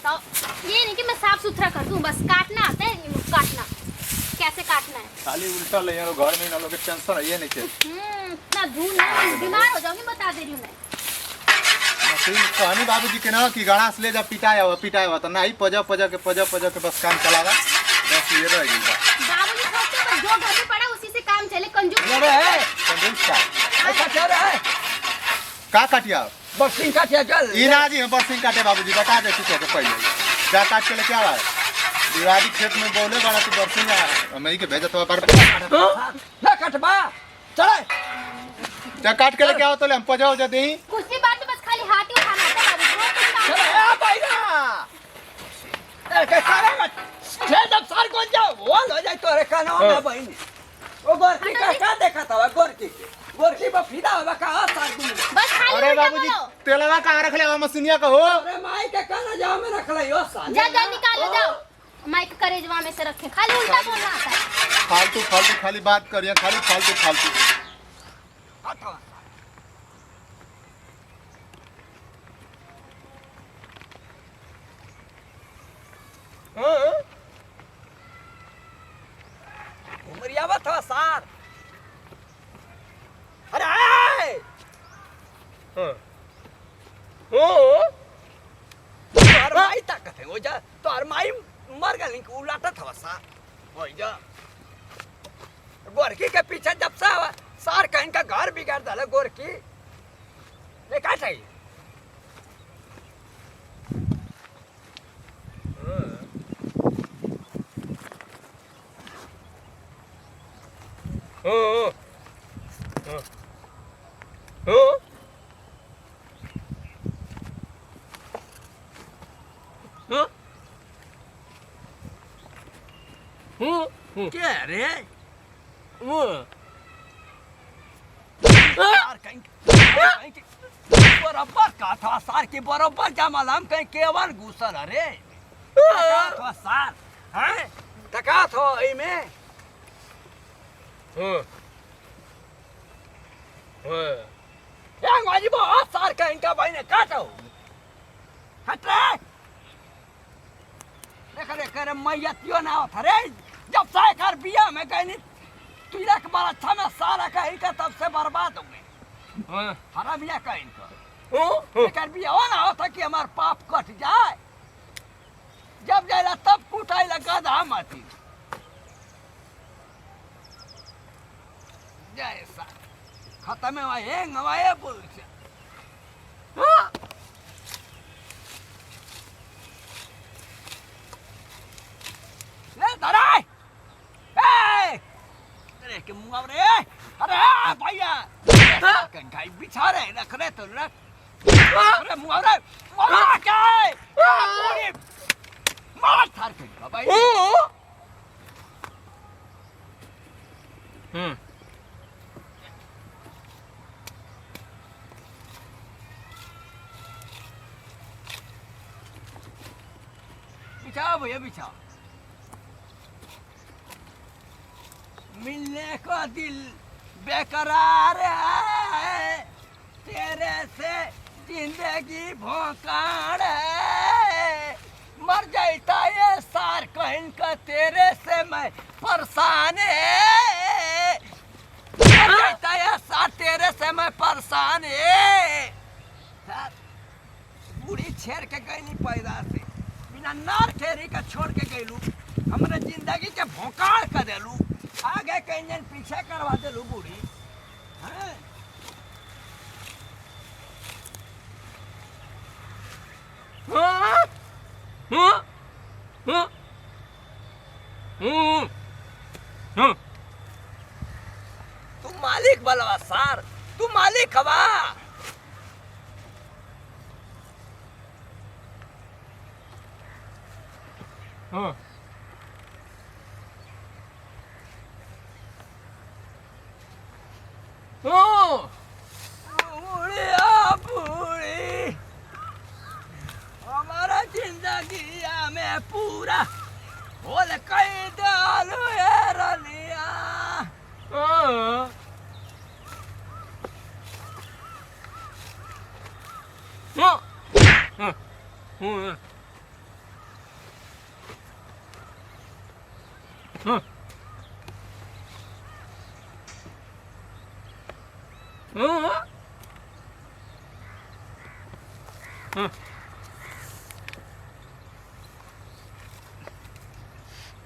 बताओ, ये नहीं कि मैं साफ सुथरा कर दूं, बस काटना आता है, काटना कैसे काटना है। खाली उल्टा ले यार, घर में ना लोग टेंशन है ये नहीं के। इतना धूल है, बीमार हो जाऊंगी, बता दे रही हूं मैं। मशीन कहनी बाबूजी के ना कि गणा से ले जा पिटाया हुआ तो नहीं पजा के बस काम चलावा, बस ये रह गई बाबूजी सोचते हैं बस जो घर में पड़ा उसी से काम चले, कंजूस अरे है कंजूस का ऐसा क्या रहा है? का काटिया बरसिंग काटिया चल ई ना जी हम बरसिंग काटे बाबूजी बता दे तू के पहले क्या काट के ले क्या है दिवाली खेत में बोले बड़ा तू बरसिंग आ मैं के भेजत हुआ पर ना कटबा चले क्या काट के ले क्या हो तो ले हम पजाओ जा देई कुछ भी बात बस खाली हाथ ही उठाना आता है बाबूजी। चले आ भाईरा ए के सारे छे जब सार को जाओ बोल हो जाए तोरे कानो में बहन ओ गोरकी का देखा था गोरकी पर फिदा होगा का सार दूं बस खाली अरे बाबूजी तेलवा का रख ले मशीनिया का हो अरे माई के काना जाओ में रख ले यो साल जा जा निकालो जाओ, माइक करेजवा में से रखे, खाली उल्टा बोलना आता है। फालतू खाली बात करिए, खाली फालतू हटो उमरिया मत हो सार अरे तोर माई ताकत है वो जा तोर माई मर गई उलाटत हवा सार हो जा गोरकी के पीछे जब से सार कहीं का घर बिगाड़ डाला गोरकी ले का चाहिए क्या रे वो सार कहीं बराबर का था सार के बराबर जमालाम कहीं केवल घुसल अरे तका था सार हैं तका था इमे yang wajib asar kain ka baine kato hatre देखा मैयत यो ना था रे जब से कर बिया में कहीं तुझे के बार अच्छा में सारा कहीं का तब से बर्बाद हो गए हरा बिया कहीं का कर बिया हो ना होता कि हमार पाप कट जाए जब जाएगा तब कुटाई लगा दा माती जैसा खत्म है वाये नवाये बोल से ले दराई अरे के मुआवरे अरे भैया कहीं कहीं बिछा रहे रख रहे तो रख अरे मुआवरे मुआवरे क्या है पूरी मार थार कहीं भाई बिछाओ भैया बिछाओ मिलने को दिल बेकरार है तेरे से जिंदगी भोकाड़ है मर जाता ये सार कहीं का तेरे से मैं परेशान है मर जाता ये सार तेरे से मैं परेशान है बूढ़ी छेड़ के गई नहीं पैदा से बिना नार ठेरी का छोड़ के गई लू हमने जिंदगी के भोकाड़ कर दे लू आगे कहीं जन पीछे करवा दे लू बूढ़ी तू मालिक बलवा सार तू मालिक हवा हमारा जिंदगी में पूरा बोल कई डालू रलिया हाँ हाँ हाँ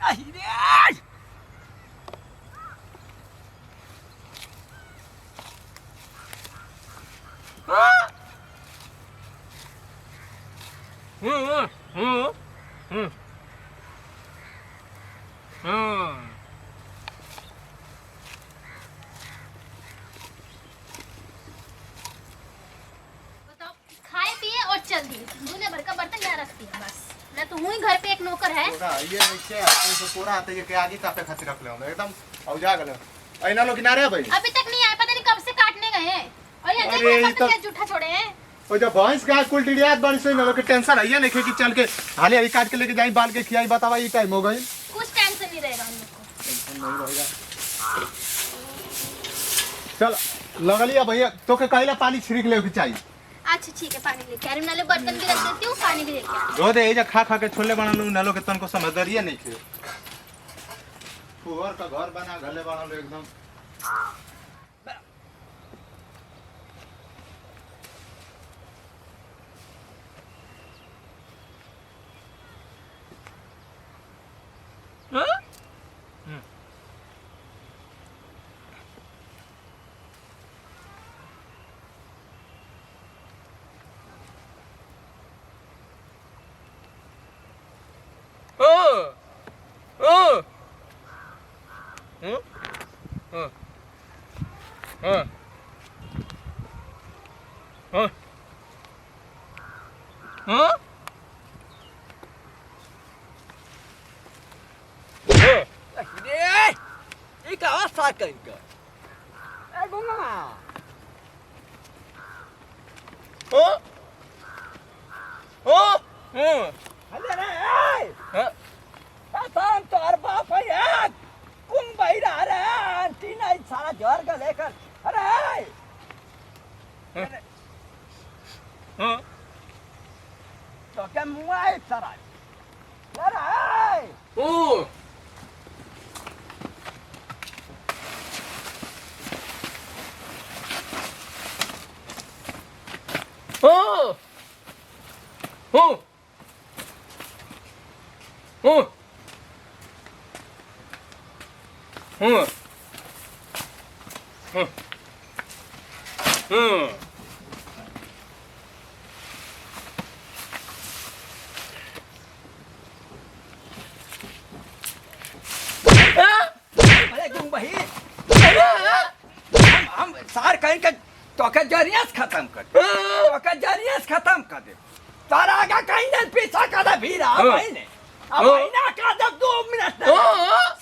अरे हाँ हाँ हाँ हाँ हाँ बताओ, खाए पिए और चल दिए, दुनिया भर का बर्तन यहाँ रखती है बस। मैं तो हूँ ही घर पे, एक नौकर है। पूरा ये नीचे आते तो पूरा आते ये के आगे तापे खातिर रख ले एकदम औजा गले ऐना लोग किनारे है भाई अभी तक नहीं आए, पता नहीं कब से काटने गए हैं। और यहाँ अरे, देखो ये बर्तन तो- क्या जूठा छोड़े हैं। और जब भैंस गाय कुल टिड़ियात बड़ी सही ना के टेंशन है नहीं कि चल के हाले हाली काट के लेके जाई बाल के खियाई बतावा ये टाइम हो गई कुछ टेंशन नहीं रहेगा हम लोग को। टेंशन नहीं रहेगा चल लगलिया भैया तो के कहला पानी छिड़क ले के चाहिए अच्छा ठीक है, पानी लेके आ रही हूँ, नाले बर्तन भी रख देती हूँ, पानी भी लेके आ रही रो दे एजा खा खा के छोले बना लू नलो के तन को समझदारिया नहीं खे फुहर का घर बना गले बना लो एकदम हाँ Oh! Oh! Huh? Huh? Huh? Huh? Huh? Đi cả xa cảnh cả. Ê bố mà. Hả? Hả? Ừ. Hãy lên đây ơi. Hả? Ta tham तोर बाप है यार कुम भाई रहा रे तीन आई सारा जोर का लेकर अरे हाँ तो क्या मुआ है सारा अरे ओ ओ ओ ओ Huh. Huh. Huh. अरे तुम भाई हम सार कहीं का तो का जरियास खत्म कर तो का जरियास खत्म कर दे तारा आगे कहीं नहीं पीछा कर भीरा भाई ने अब महीना का जब 2 मिनट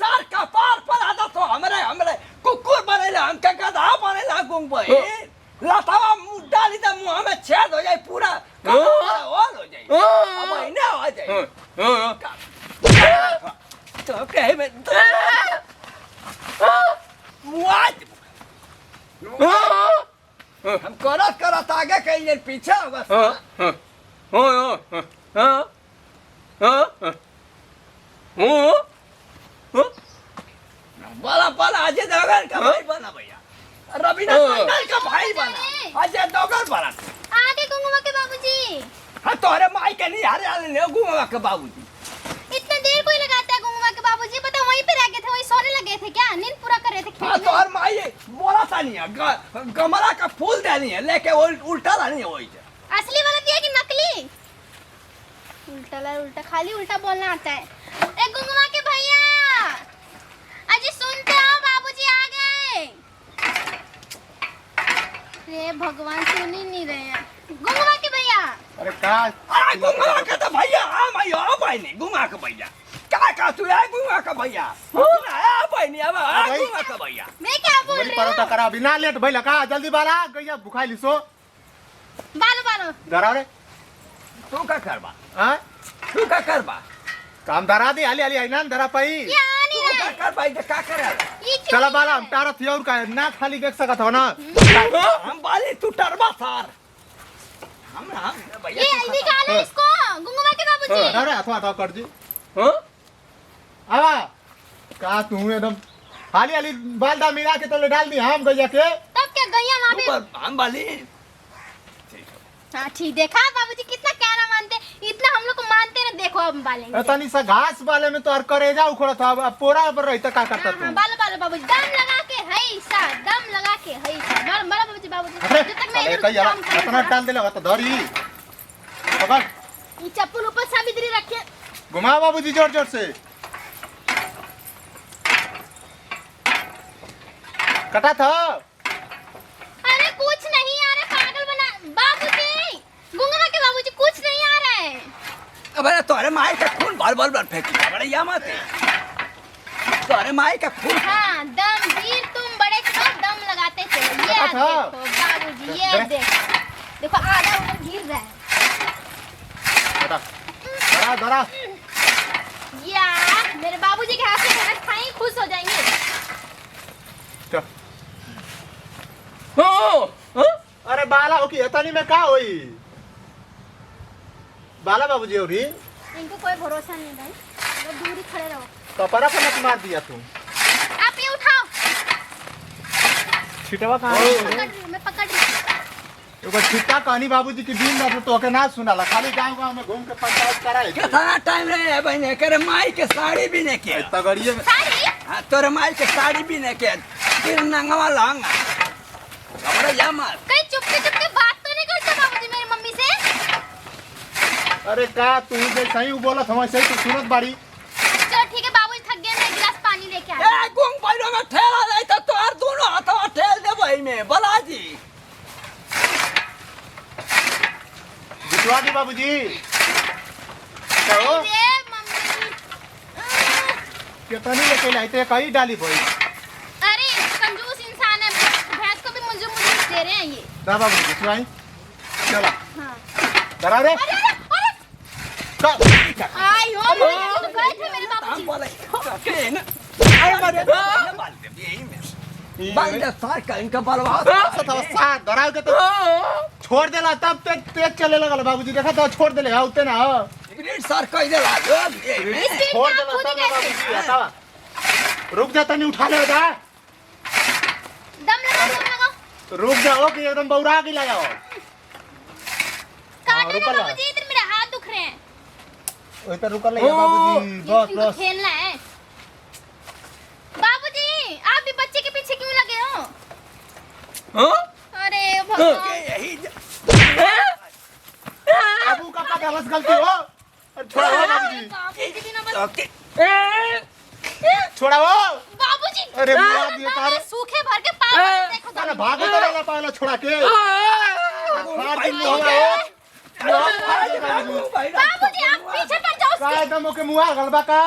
सार का पार पर आदा तो हमरे कुकुर बनेला हम का गधा बनेला गुंग भाई लतावा डाली दा मुंह में छेद हो जाए पूरा होल हो जाए अब महीना हो जाए तो कहे में मुआज हम करत आगे कहीं पीछे होगा बड़ा बड़ा अजय देवगन का भाई बना भैया रवीना टंडन का भाई बना अजय देवगन बना आगे गुंगुमा के बाबूजी हाँ तोरे माई के नहीं हारे आले ले गुंगुमा के बाबूजी इतना देर कोई लगाता है गुंगुमा के बाबूजी पता वहीं पे रह गए थे, वहीं सोने लगे थे क्या, नींद पूरा कर रहे थे हाँ खेलने। तोहर माई बोला था नहीं है गमला का फूल देनी है लेके उल्टा लानी है वही से असली वाला दिया कि नकली? उल्टा ला उल्टा, खाली उल्टा बोलना आता है। ए गुंगुमा के भैया अजी सुनते हो, बाबूजी आ गए। रे भगवान सुन ही नहीं रहे हैं गुंगुमा के भैया। अरे का अरे गुंगुमा का तो भैया हाँ मैं आ भाई नहीं गुंगुमा का भैया क्या का तू है गुंगुमा का भैया आ भाई नहीं अब गुंगुमा का भैया मैं क्या बोल बोली रही परोटा हूँ? करा बिना लेट भइला का जल्दी बाला गैया भुखाई लिसो बालो बालो धरा रे तू का करबा हां तू का करबा काम धरा दे हाली हाली आइना धरा पाई ये आनी तू का है कर भाई का करे ये क्यों चला नहीं बाला है? हम तारा थी और का ना खाली देख सकत हो ना हम बाली तू टरबा सार हम भैया ये निकालो इसको गुंगुमा के बाबूजी। अरे अथवा अथवा कर दी हां आवा का तू एकदम हाली हाली बाल दाल मिला के तो ले डाल दी हम गैया के। तब क्या गैया वहाँ पे। ऊपर हम वाली हाँ ठीक, देखा बाबूजी कितना कहना मानते, इतना हम लोग को मानते ना, देखो अब बालेंगे। तनी सा घास वाले में तो और करेजा उखड़ा था, अब पोरा पर रहता का करता हाँ, तू। बालो बाबूजी दम लगा के है सा, दम लगा के है सा। बड़ा बाबूजी अरे जब तक मैं अरे इधर कहीं यार काम कर इतना डाल देला तो धरी पकड़ ये चप्पल ऊपर सावित्री रखे। घुमा बाबूजी जोर जोर से कटा था। अरे कुछ नहीं आ रहा, पागल बना बाबूजी, गुंगा के बाबूजी कुछ नहीं आ रहा है। अबे तोरे माई का खून बार बार फेंकी बड़े या मत तोरे माई का खून। हाँ दम वीर तुम बड़े क्यों दम लगाते थे। ये कटा था। देखो बाबूजी, ये देखो आधा ऊपर गिर रहा है। कटा धरा धरा या मेरे बाबूजी के हाथ से खाना खाएं खुश हो जाएंगे। चल। हो अरे बाला हो की एतनी में का होई बाला बाबूजी होरी इनको कोई भरोसा नहीं भाई, वो दूर ही खड़े रहो। कपड़ा पर मत मार दिया तू। आप ये उठाओ, छिटवा कहां मैं पकड़ रही हूँ। एगो छिट्टा कहानी बाबूजी की दिन ना तो के ना सुनाला, खाली गांव में घूम के पंचायत कराए कितना टाइम रहे बहने करे माई के साड़ी भी ने के तगड़िए में। साड़ी हाँ तोरे माई के साड़ी भी ने के फिर नंगवा लहंगा बड़े या मत। कहीं चुपके चुपके बात तो नहीं करते बाबूजी मेरी मम्मी से। अरे का तू जे सही बोलत हम सही तू सुनत बाड़ी। चलो ठीक है बाबूजी, थक गए, मैं एक गिलास पानी लेके आ। ए गुंग पैरो में ठेला दे तो तोर दोनों हाथवा ठेल दे भाई में बलाजी बिटवा दी बाबूजी कहो अरे मम्मी कितनी लेके लाइते कई डाली भाई। अरे कंजूस इंसान है, भैंस को भी मुझे दे रहे हैं ये। ना बाबूजी बिटवाई चला हाँ डरा रे अरे अरे का आई हो तो गए थे मेरे हम बाबूजी। बोले के न अरे मारे बाल दे यही में बाल दे सार का इनका बलवा साथ डरा के तो छोड़ देला तब तेज चले लगल बाबूजी देखा तो छोड़ देले हा उते ना ग्रेड सर कह दे ला स्पीड छोड़ में आप देला खुद तब ही बाबूजी कैसे हटावा रुक जा तनी उठा ले जा दम लगाओ। रुक जाओ कि एकदम बौरा के लाओ। काटो रुको ना ला। बाबूजी, इधर मेरे हाथ दुख रहे हैं। ओए तो रुक ले बाबूजी बस इनको बस खेलना है। बाबूजी आप भी बच्चे के पीछे क्यों लगे हो? हां अरे भगवान, यही अबू का पता बस गलती हो छोड़ा हो बाबूजी बाबूजी भी ना बस। ओके छोड़ा हो। बाबूजी अरे बुआ दिए तारे हमारे सूखे भर के पागल देखो अरे तो। भागो तो ना पाला छोड़ा के फाड़ दिन हो बाबूजी आप पीछे पड़ जाओ। का एकदम के मुआ गलबा का।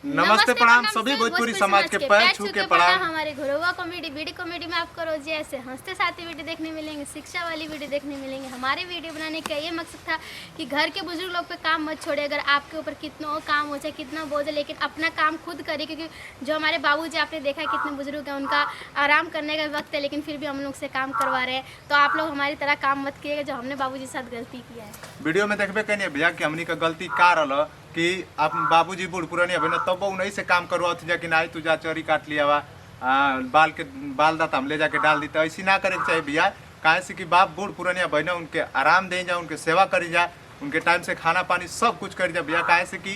नमस्ते प्रणाम सभी भोजपुरी समाज के पैर छू के प्रणाम। हमारे घरोवा कॉमेडी वीडियो कॉमेडी में आपको रोज ऐसे हंसते साथे वीडियो देखने मिलेंगे, शिक्षा वाली वीडियो देखने मिलेंगे। हमारे वीडियो बनाने का ये मकसद था कि घर के बुजुर्ग लोग पे काम मत छोड़े। अगर आपके ऊपर कितना काम हो चाहे कितना बोझ है, लेकिन अपना काम खुद करिए, क्योंकि जो हमारे बाबूजी आपने देखा है कितने बुजुर्ग हैं, उनका आराम करने का वक्त है, लेकिन फिर भी हम लोग से काम करवा रहे हैं। तो आप लोग हमारी तरह काम मत कीजिएगा जो हमने बाबूजी के साथ गलती किया है। वीडियो में देखबे कनी भैया कि हमनी का गलती का रहल कि आप बाबूजी बूढ़ पुरानी अबे न तब उन्हीं से काम करवाओ जा कि नहीं तू जा चोरी काट लिया वा बाल दाता हम ले जाके डाल दी। तो ऐसी ना करे के चाहिए भैया, काहे से कि बाप बूढ़ पुरानिया बहना उनके आराम दे जा, उनके सेवा करी जा, उनके टाइम से खाना पानी सब कुछ कर जा भैया। काहे से कि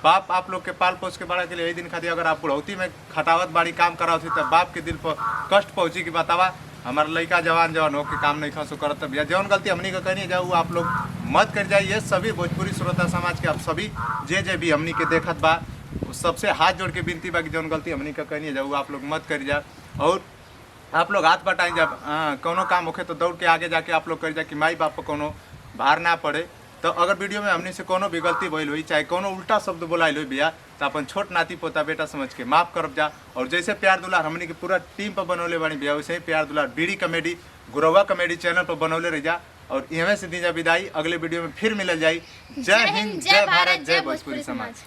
बाप आप लोग के पाल पोस के बड़ा के लिए यही दिन खातिर अगर आप बुढ़ौती में खटावत बाड़ी काम करावत तो बाप के दिल पर कष्ट पहुंची कि बतावा हमारा लड़का जवान जवान हो के काम नहीं खसो करत भैया। जौन गलती हमनी का कहनी जाऊ आप लोग मत कर जाइए। सभी भोजपुरी श्रोता समाज के आप सभी जे भी हमनी के देखत बा सबसे हाथ जोड़ के विनती बा कि जौन गलती हमनी का कहनी जाऊ आप लोग मत कर जा। और आप लोग हाथ बटाई जब कोनो काम होखे तो दौड़ के आगे जाके आप लोग कर जा कि माई बाप पर कोनो भार ना पड़े। तो अगर वीडियो में हमने से कोनो भी गलती भइल हुई चाहे कोनो उल्टा शब्द बोलाइल हुई भैया तो अपन छोट नाती पोता बेटा समझ के माफ करब जा। और जैसे प्यार दुलार हमने के पूरा टीम पर बनौले बानी भैया वैसे ही प्यार दुलार बीडी कॉमेडी गुरवा कॉमेडी चैनल पर बनौले रह जा। और इहवे से दीजा विदाई, अगले वीडियो में फिर मिलल जाई। जय हिंद, जय भारत, जय भोजपुरी समाज।